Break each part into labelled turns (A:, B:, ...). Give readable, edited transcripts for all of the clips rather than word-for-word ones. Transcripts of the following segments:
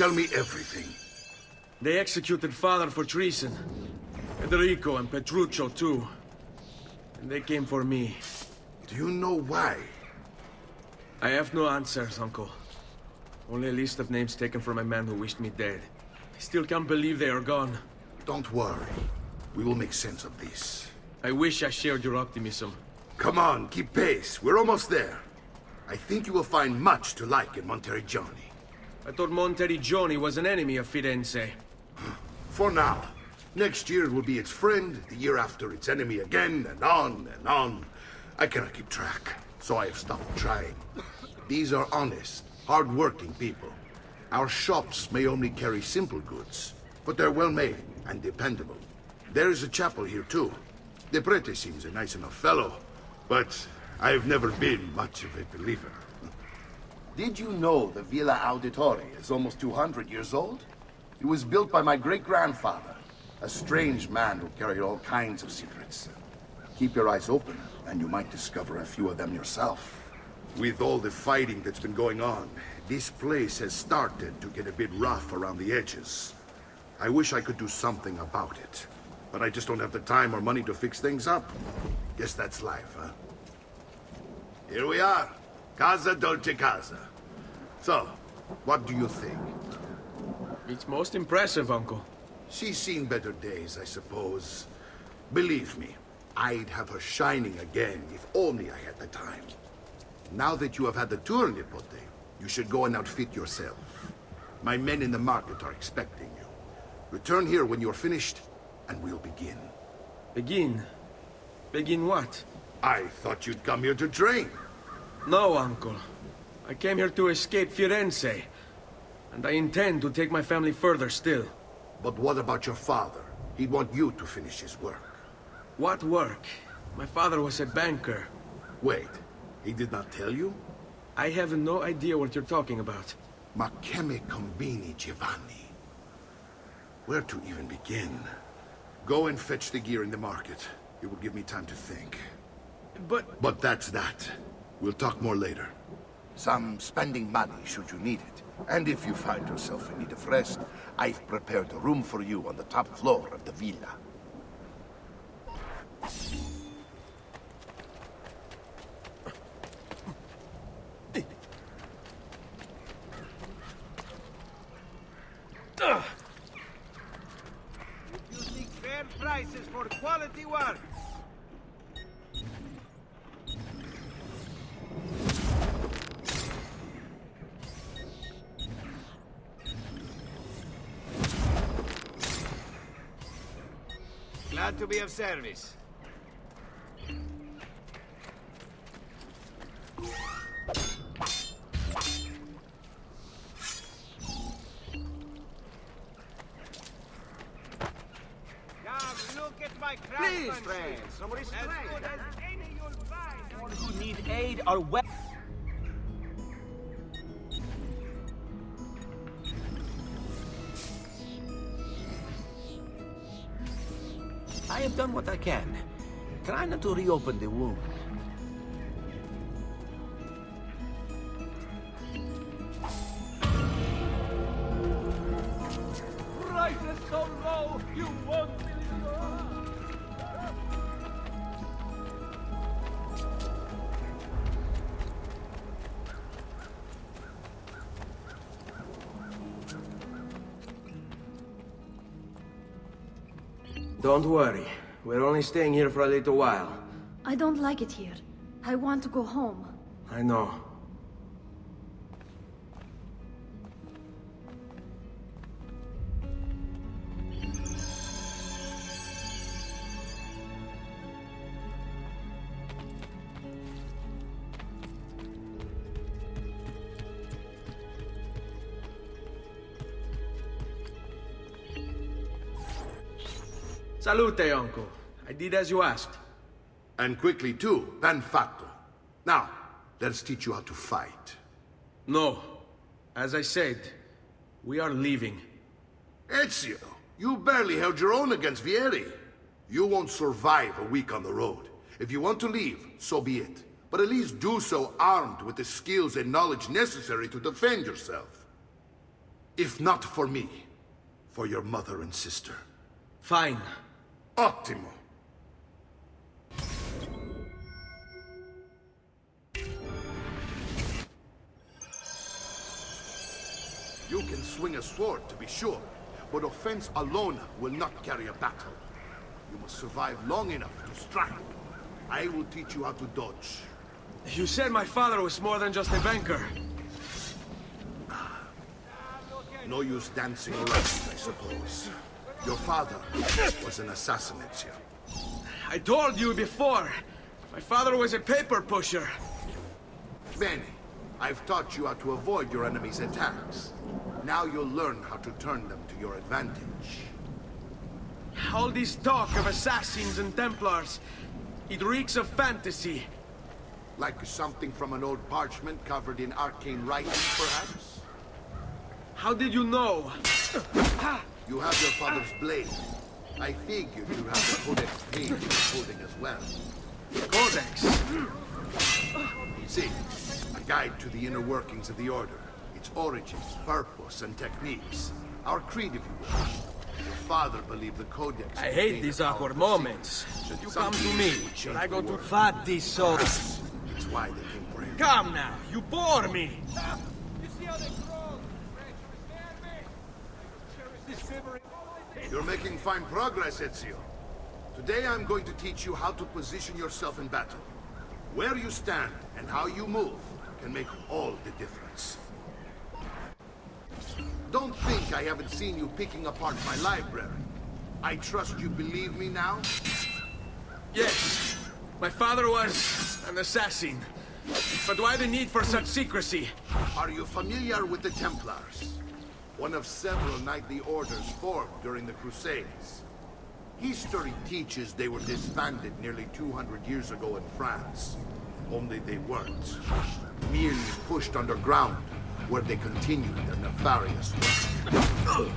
A: Tell me everything.
B: They executed Father for treason. Federico and Petruccio, too. And they came for me.
A: Do you know why?
B: I have no answers, Uncle. Only a list of names taken from a man who wished me dead. I still can't believe they are gone.
A: Don't worry. We will make sense of this.
B: I wish I shared your optimism.
A: Come on, keep pace. We're almost there. I think you will find much to like in Monteriggioni.
B: I thought Monteriggioni was an enemy of Firenze.
A: For now. Next year it will be its friend, the year after its enemy again, and on and on. I cannot keep track, so I have stopped trying. These are honest, hard-working people. Our shops may only carry simple goods, but they're well-made and dependable. There is a chapel here, too. The Prete seems a nice enough fellow, but I've never been much of a believer.
C: Did you know the Villa Auditore is almost 200 years old? It was built by my great-grandfather, a strange man who carried all kinds of secrets. Keep your eyes open, and you might discover a few of them yourself.
A: With all the fighting that's been going on, this place has started to get a bit rough around the edges. I wish I could do something about it, but I just don't have the time or money to fix things up. Guess that's life, huh? Here we are. Casa Dolce Casa. So, what do you think?
B: It's most impressive, Uncle.
A: She's seen better days, I suppose. Believe me, I'd have her shining again if only I had the time. Now that you have had the tour, Nipote, you should go and outfit yourself. My men in the market are expecting you. Return here when you're finished, and we'll begin.
B: Begin? Begin what?
A: I thought you'd come here to train.
B: No, Uncle. I came here to escape Firenze. And I intend to take my family further still.
A: But what about your father? He'd want you to finish his work.
B: What work? My father was a banker.
A: Wait, he did not tell you?
B: I have no idea what you're talking about.
A: Ma che me combini, Giovanni? Where to even begin? Go and fetch the gear in the market. It will give me time to think. But that's that. We'll talk more later. Some spending money should you need it. And if you find yourself in need of rest, I've prepared a room for you on the top floor of the villa.
D: You seek fair prices for quality work. Glad to be of service. Look at my craftsmanship.
E: Please, friends, somebody
D: As
E: straight.
D: good as any you'll find.
E: All who need aid are well. I have done what I can. Try not to reopen the wound. Prices so low, you won't believe
B: Don't worry. We're only staying here for a little while.
F: I don't like it here. I want to go home.
B: I know. Salute, Uncle. I did as you asked.
A: And quickly too, ben fatto. Now, let's teach you how to fight.
B: No. As I said, we are leaving.
A: Ezio, you barely held your own against Vieri. You won't survive a week on the road. If you want to leave, so be it. But at least do so armed with the skills and knowledge necessary to defend yourself. If not for me, for your mother and sister.
B: Fine.
A: Ottimo. You can swing a sword, to be sure, but offense alone will not carry a battle. You must survive long enough to strike. I will teach you how to dodge.
B: You said my father was more than just a banker.
A: No use dancing around, I suppose. Your father was an assassin, Ezio.
B: I told you before. My father was a paper pusher.
A: Bene. I've taught you how to avoid your enemy's attacks. Now you'll learn how to turn them to your advantage.
B: All this talk of assassins and Templars, it reeks of fantasy.
A: Like something from an old parchment covered in arcane writing, perhaps?
B: How did you know?
A: You have your father's blade. I figured you have the Codex page holding as well.
B: Codex.
A: See, a guide to the inner workings of the Order. Its origins, purpose, and techniques. Our creed, if you will. Your father believed the Codex...
B: I hate these awkward moments. Should you come to me? Should I go to Fatti so?
A: It's why they came for him.
B: Come now, you bore me.
A: You're making fine progress, Ezio. Today I'm going to teach you how to position yourself in battle. Where you stand and how you move can make all the difference. Don't think I haven't seen you picking apart my library. I trust you believe me now?
B: Yes, my father was an assassin. But why the need for such secrecy?
A: Are you familiar with the Templars? One of several knightly orders formed during the Crusades. History teaches they were disbanded nearly 200 years ago in France. Only they weren't. Merely pushed underground, where they continued their nefarious work.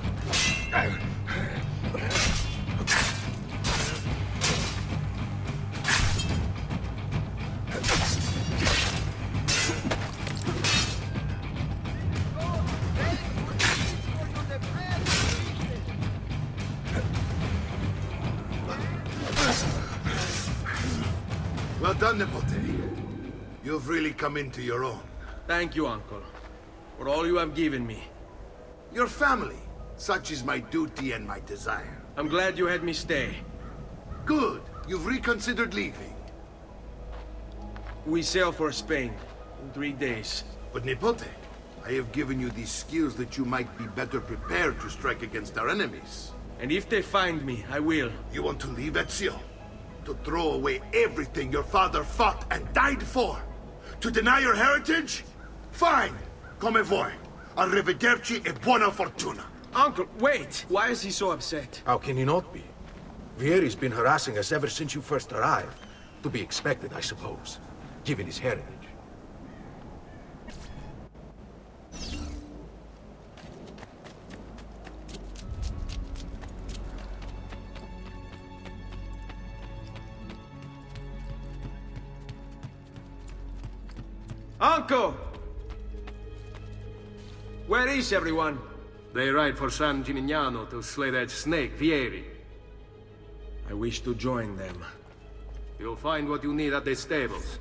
A: Well done, Nipote. You've really come into your own.
B: Thank you, Uncle, for all you have given me.
A: Your family. Such is my duty and my desire.
B: I'm glad you had me stay.
A: Good. You've reconsidered leaving.
B: We sail for Spain in 3 days.
A: But Nipote, I have given you these skills that you might be better prepared to strike against our enemies.
B: And if they find me, I will.
A: You want to leave Ezio? To throw away everything your father fought and died for? To deny your heritage? Fine. Come vuoi. Arrivederci e buona fortuna.
B: Uncle, wait! Why is he so upset?
G: How can he not be? Vieri's been harassing us ever since you first arrived. To be expected, I suppose, given his heritage.
B: Uncle! Where is everyone?
H: They ride for San Gimignano to slay that snake, Vieri.
B: I wish to join them.
H: You'll find what you need at the stables.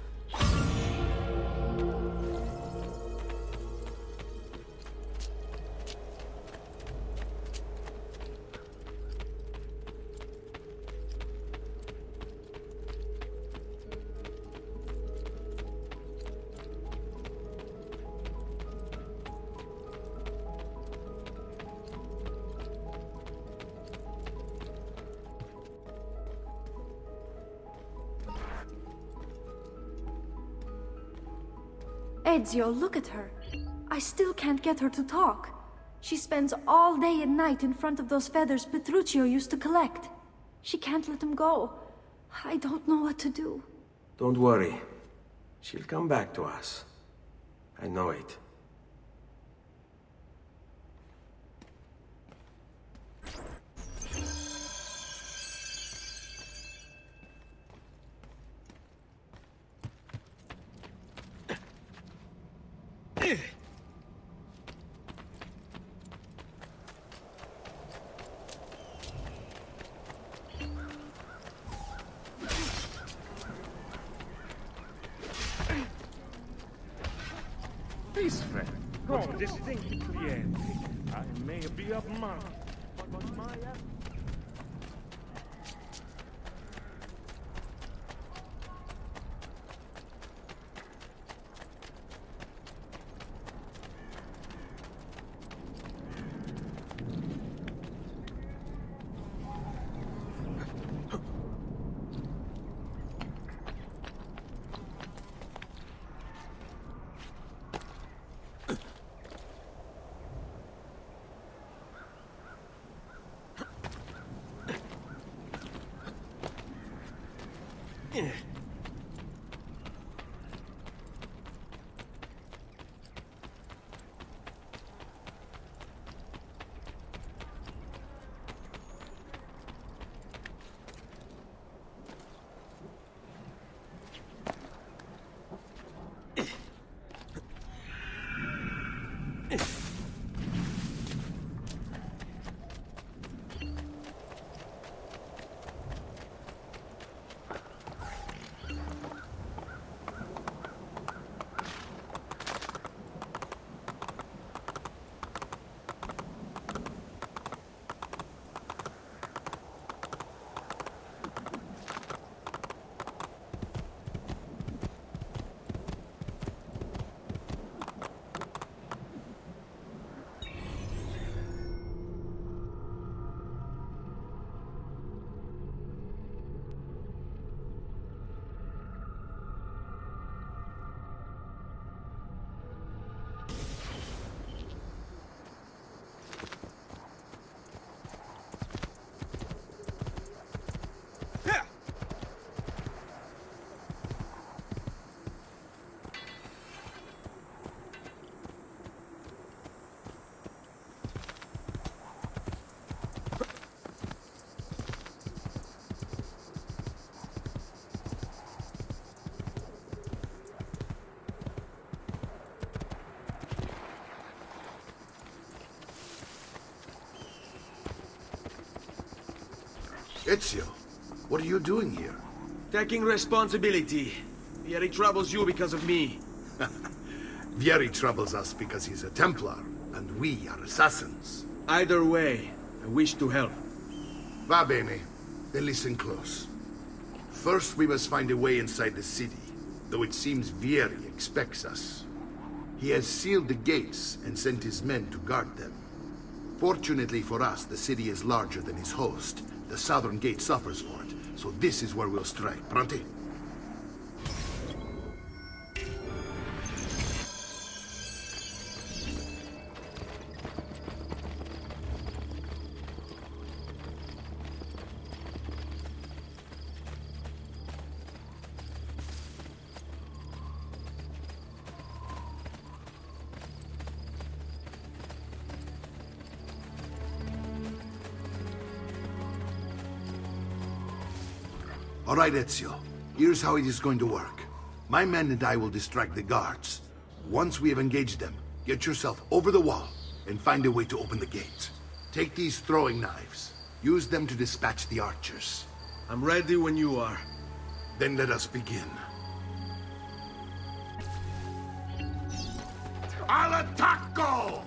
F: Ezio, look at her. I still can't get her to talk. She spends all day and night in front of those feathers Petruchio used to collect. She can't let them go. I don't know what to do.
B: Don't worry. She'll come back to us. I know it.
I: distinct cliente. I may be a monk, but my...
A: Ezio, what are you doing here?
B: Taking responsibility. Vieri troubles you because of me.
A: Vieri troubles us because he's a Templar, and we are assassins.
B: Either way, I wish to help.
A: Va bene. Then listen close. First, we must find a way inside the city, though it seems Vieri expects us. He has sealed the gates and sent his men to guard them. Fortunately for us, the city is larger than his host. The southern gate suffers for it, so this is where we'll strike. Pronti? All right, Ezio. Here's how it is going to work. My men and I will distract the guards. Once we have engaged them, get yourself over the wall and find a way to open the gate. Take these throwing knives. Use them to dispatch the archers.
B: I'm ready when you are.
A: Then let us begin. Al attacco!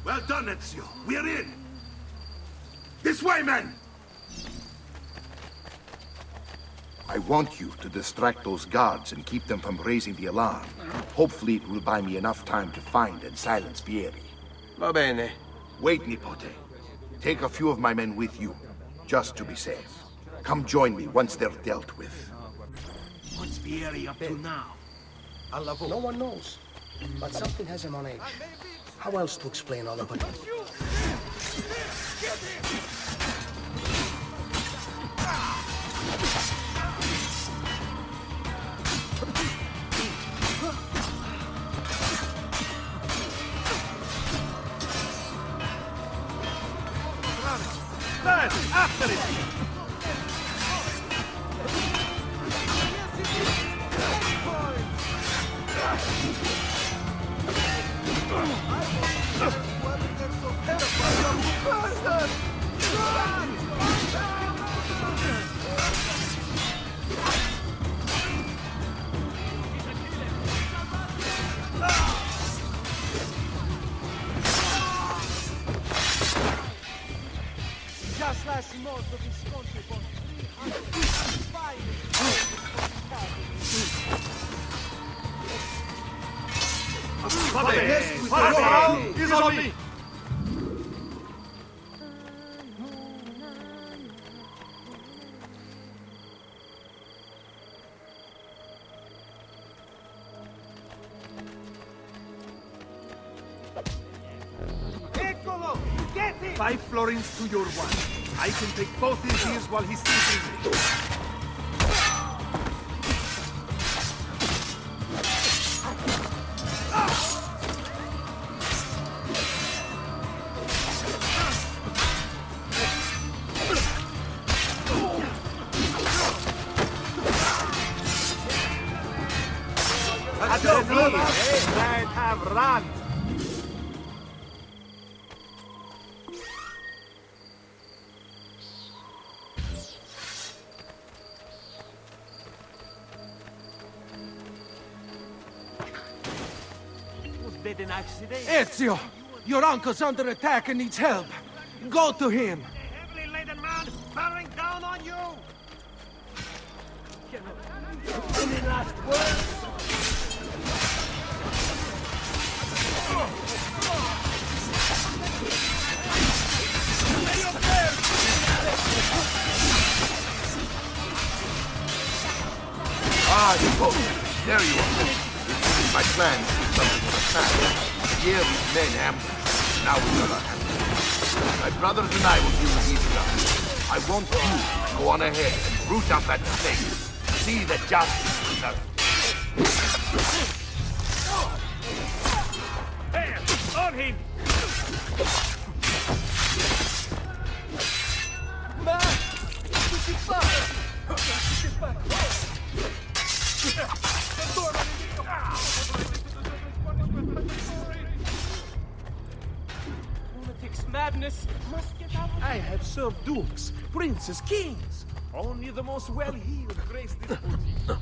A: Well done, Ezio. We're in. This way, men!
C: I want you to distract those guards and keep them from raising the alarm. Hopefully it will buy me enough time to find and silence Vieri.
B: Va bene.
C: Wait, Nipote. Take a few of my men with you, just to be safe. Come join me once they're dealt with.
D: What's Vieri up to now?
J: No one knows, but something has him on edge. How else to explain all of it?
I: After it! Just last month, the Visconti bought 305. He's on me!
D: Eccolo! Get him!
I: 5 florins to your 1. I can take both his ears while he's sleeping.
D: Let have run! Was that an accident?
I: Ezio! Your uncle's under attack and needs help. Go to him!
D: A heavily laden man bearing down on you! Any last words?
C: Ah, Nipote! There you are. It seems my plan is something of a attack. Vieri's men ambushed. Now we're gonna handle. My brothers and I will deal with these guys. I want you to go on ahead and root out that snake. See that justice is served.
I: Hands on him!
D: Lunatic's madness must get out of
I: I have served dukes, princes, kings. Only the most well-heeled grace this position.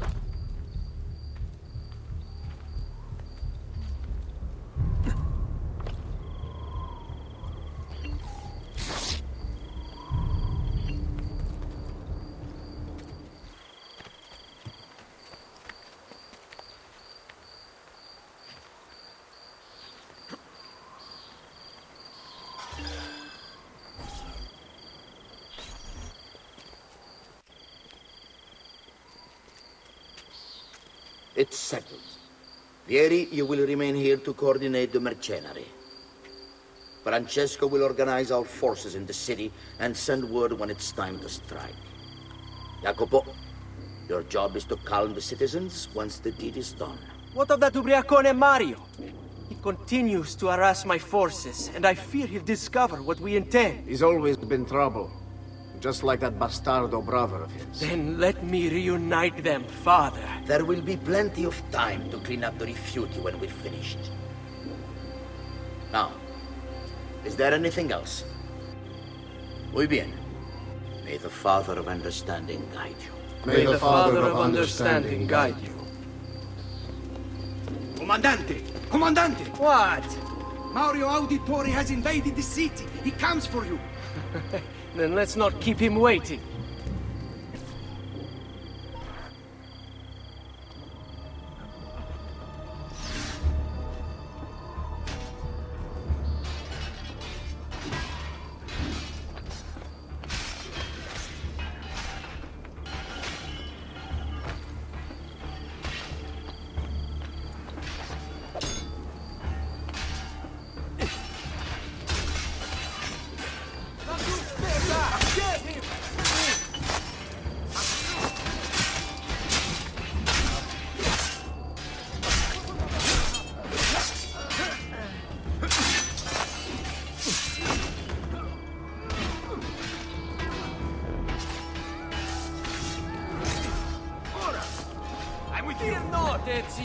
K: It's settled. Vieri, you will remain here to coordinate the mercenary. Francesco will organize our forces in the city and send word when it's time to strike. Jacopo, your job is to calm the citizens once the deed is done.
L: What of that Ubriacone Mario? He continues to harass my forces, and I fear he'll discover what we intend.
J: He's always been trouble. Just like that bastardo brother of his.
L: Then let me reunite them, father.
K: There will be plenty of time to clean up the rifiuti when we're finished. Now, is there anything else? Muy bien. May the Father of Understanding guide you.
L: May the Father of Understanding guide you.
J: Comandante! Comandante!
L: What?
J: Mario Auditore has invaded the city. He comes for you.
L: Then let's not keep him waiting.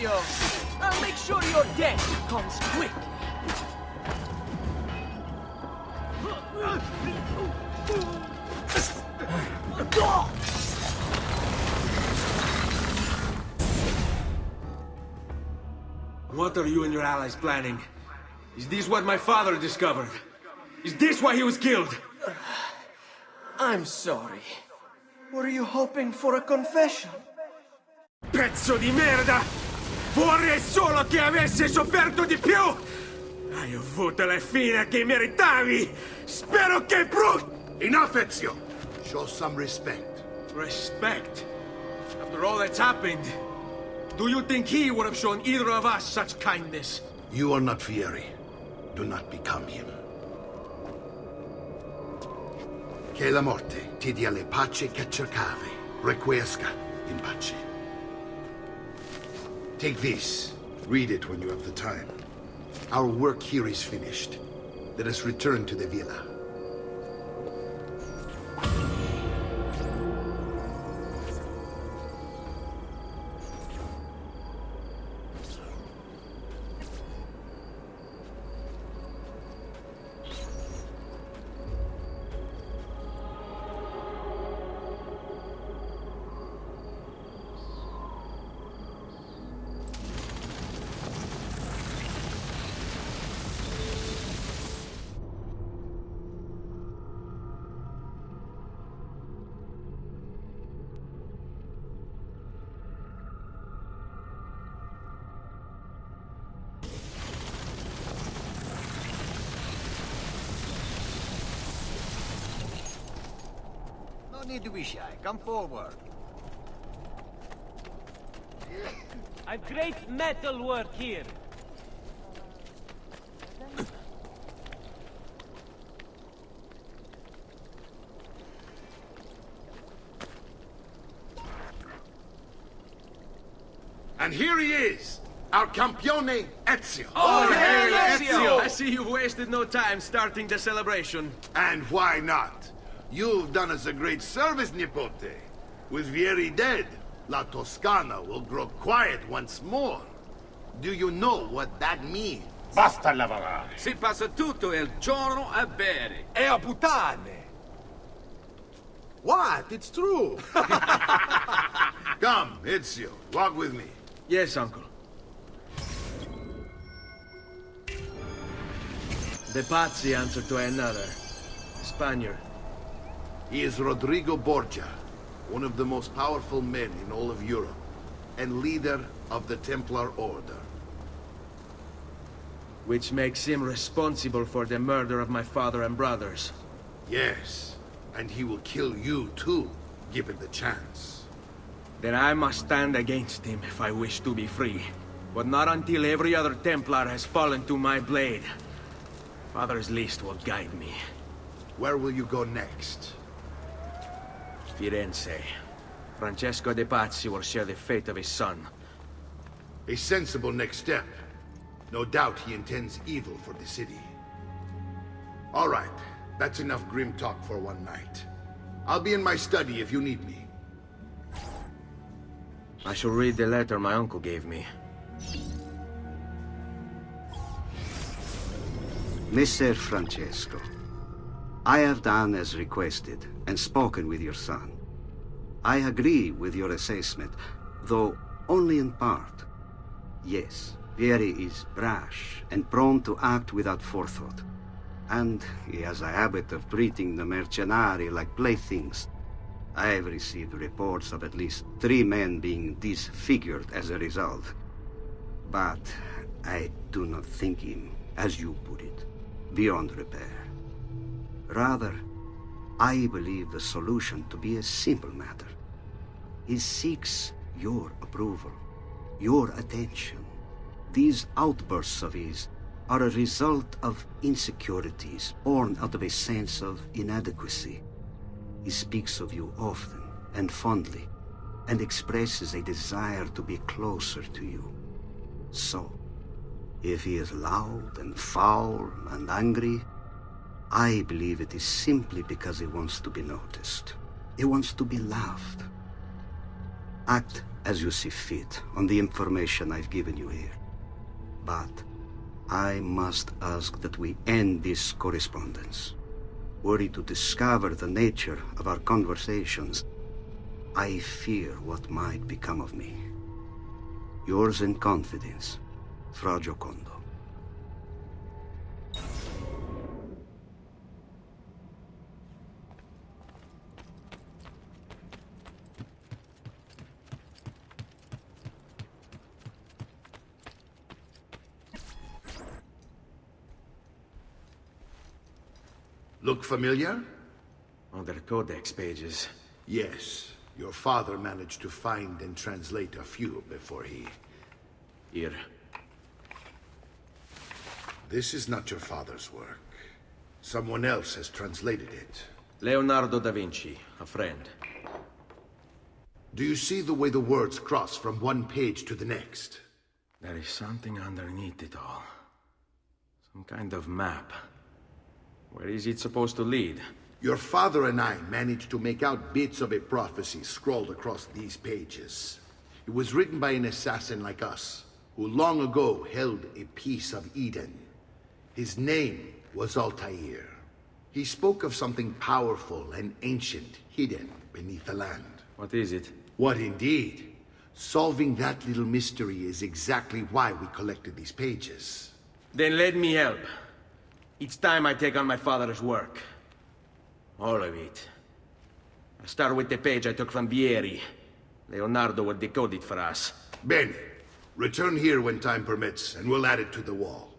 L: Mario! I'll make sure your death comes quick!
B: What are you and your allies planning? Is this what my father discovered? Is this why he was killed?
L: I'm sorry. Were you hoping for a confession?
B: Pezzo di merda! Vorrei solo che avessi sofferto di più! Hai avuto la fine che meritavi! Spero che
A: Enough, Ezio! Show some respect.
B: Respect? After all that's happened, do you think he would have shown either of us such kindness?
A: You are not Fieri. Do not become him. Che la morte ti dia le pace che cercavi. Requiesca in pace. Take this. Read it when you have the time. Our work here is finished. Let us return to the villa.
D: No need to be shy. Come forward.
M: I've great metal work here.
A: And here he is, our campione Ezio.
B: Oh, hey, Ezio! I see you've wasted no time starting the celebration.
A: And why not? You've done us a great service, Nipote. With Vieri dead, La Toscana will grow quiet once more. Do you know what that means?
I: Basta lavorare.
N: Si passa tutto il giorno a bere.
I: E a puttane. What? It's true.
A: Come, Ezio, walk with me.
B: Yes, uncle. The Pazzi answer to another. Spaniard.
A: He is Rodrigo Borgia, one of the most powerful men in all of Europe, and leader of the Templar Order.
B: Which makes him responsible for the murder of my father and brothers.
A: Yes, and he will kill you too, given the chance.
B: Then I must stand against him if I wish to be free. But not until every other Templar has fallen to my blade. Father's list will guide me.
A: Where will you go next?
B: Firenze. Francesco de' Pazzi will share the fate of his son.
A: A sensible next step. No doubt he intends evil for the city. All right, that's enough grim talk for one night. I'll be in my study if you need me.
B: I shall read the letter my uncle gave me.
O: Messer Francesco, I have done as requested and spoken with your son. I agree with your assessment, though only in part. Yes, Vieri is brash and prone to act without forethought. And he has a habit of treating the mercenari like playthings. I have received reports of at least 3 men being disfigured as a result. But I do not think him, as you put it, beyond repair. Rather, I believe the solution to be a simple matter. He seeks your approval, your attention. These outbursts of his are a result of insecurities born out of a sense of inadequacy. He speaks of you often and fondly, and expresses a desire to be closer to you. So, if he is loud and foul and angry, I believe it is simply because he wants to be noticed. He wants to be loved. Act as you see fit on the information I've given you here. But I must ask that we end this correspondence. Were you to discover the nature of our conversations, I fear what might become of me. Yours in confidence, Fra Giocondo.
A: Look familiar?
G: Other codex pages.
A: Yes. Your father managed to find and translate a few before he...
G: Here.
A: This is not your father's work. Someone else has translated it.
G: Leonardo da Vinci, a friend.
A: Do you see the way the words cross from one page to the next?
G: There is something underneath it all. Some kind of map. Where is it supposed to lead?
A: Your father and I managed to make out bits of a prophecy scrawled across these pages. It was written by an assassin like us, who long ago held a piece of Eden. His name was Altair. He spoke of something powerful and ancient hidden beneath the land.
G: What is it?
A: What indeed? Solving that little mystery is exactly why we collected these pages.
G: Then let me help. Each time I take on my father's work. All of it. I'll start with the page I took from Vieri. Leonardo will decode it for us.
A: Bene. Return here when time permits, and we'll add it to the wall.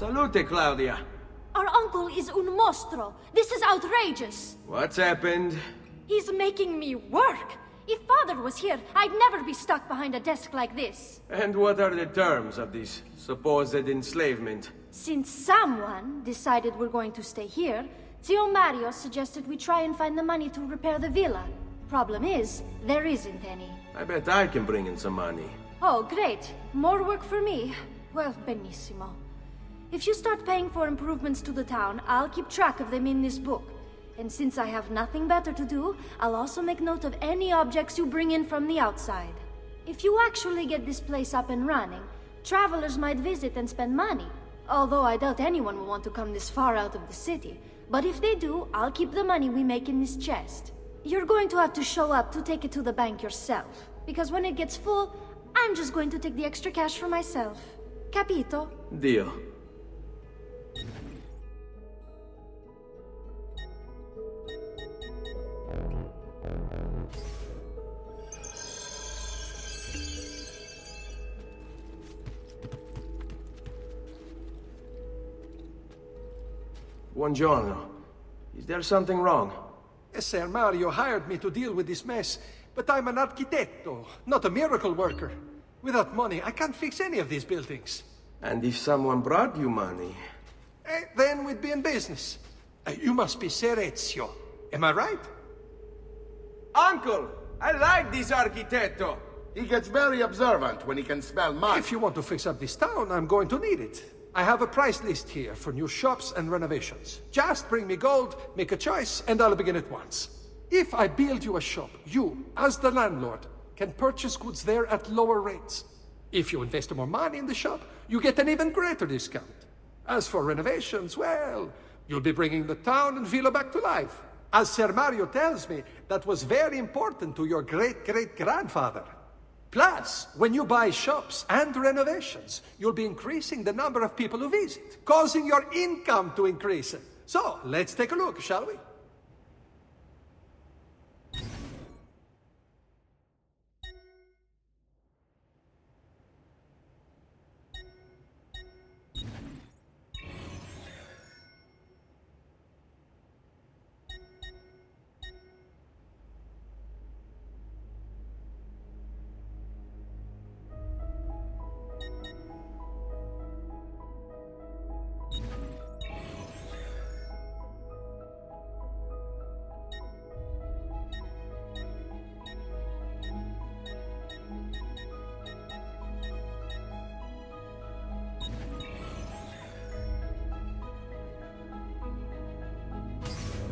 G: Salute, Claudia.
F: Our uncle is un mostro. This is outrageous.
G: What's happened?
F: He's making me work. If father was here, I'd never be stuck behind a desk like this.
G: And what are the terms of this supposed enslavement?
F: Since someone decided we're going to stay here, Zio Mario suggested we try and find the money to repair the villa. Problem is, there isn't any.
G: I bet I can bring in some money.
F: Oh, great. More work for me. Well, benissimo. If you start paying for improvements to the town, I'll keep track of them in this book. And since I have nothing better to do, I'll also make note of any objects you bring in from the outside. If you actually get this place up and running, travelers might visit and spend money. Although I doubt anyone will want to come this far out of the city. But if they do, I'll keep the money we make in this chest. You're going to have to show up to take it to the bank yourself. Because when it gets full, I'm just going to take the extra cash for myself. Capito?
G: Deal. Buongiorno. Is there something wrong?
I: Ser Mario hired me to deal with this mess, but I'm an architetto, not a miracle worker. Without money, I can't fix any of these buildings.
G: And if someone brought you money?
I: Then we'd be in business. You must be Ser Ezio. Am I right?
B: Uncle, I like this architetto.
C: He gets very observant when he can smell mud.
I: If you want to fix up this town, I'm going to need it. I have a price list here for new shops and renovations. Just bring me gold, make a choice, and I'll begin at once. If I build you a shop, you, as the landlord, can purchase goods there at lower rates. If you invest more money in the shop, you get an even greater discount. As for renovations, well, you'll be bringing the town and villa back to life. As Ser Mario tells me, that was very important to your great-great-grandfather. Plus, when you buy shops and renovations, you'll be increasing the number of people who visit, causing your income to increase. So, let's take a look, shall we?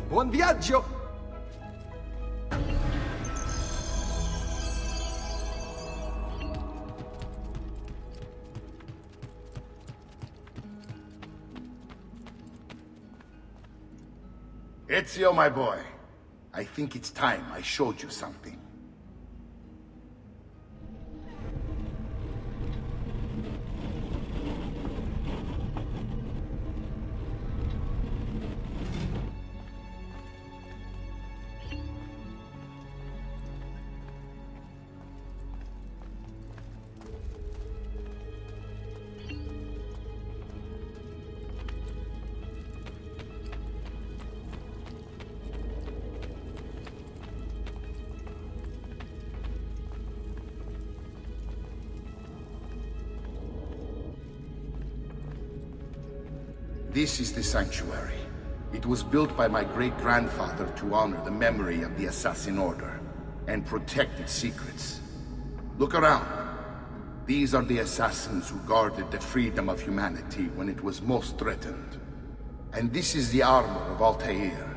I: Buon viaggio!
C: Ezio, my boy, I think it's time I showed you something. This is the sanctuary. It was built by my great-grandfather to honor the memory of the Assassin Order and protect its secrets. Look around. These are the assassins who guarded the freedom of humanity when it was most threatened. And this is the armor of Altair.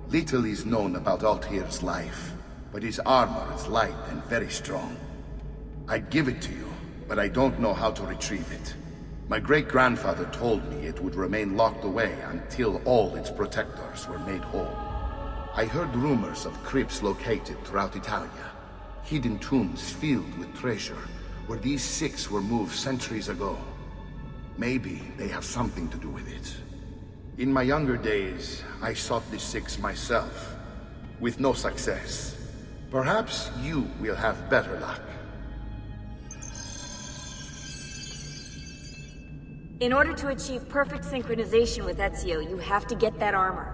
C: Little is known about Altair's life, but his armor is light and very strong. I'd give it to you, but I don't know how to retrieve it. My great-grandfather told me it would remain locked away until all its protectors were made whole. I heard rumors of crypts located throughout Italia, hidden tombs filled with treasure, where these six were moved centuries ago. Maybe they have something to do with it. In my younger days, I sought the six myself, with no success. Perhaps you will have better luck.
P: In order to achieve perfect synchronization with Ezio, you have to get that armor.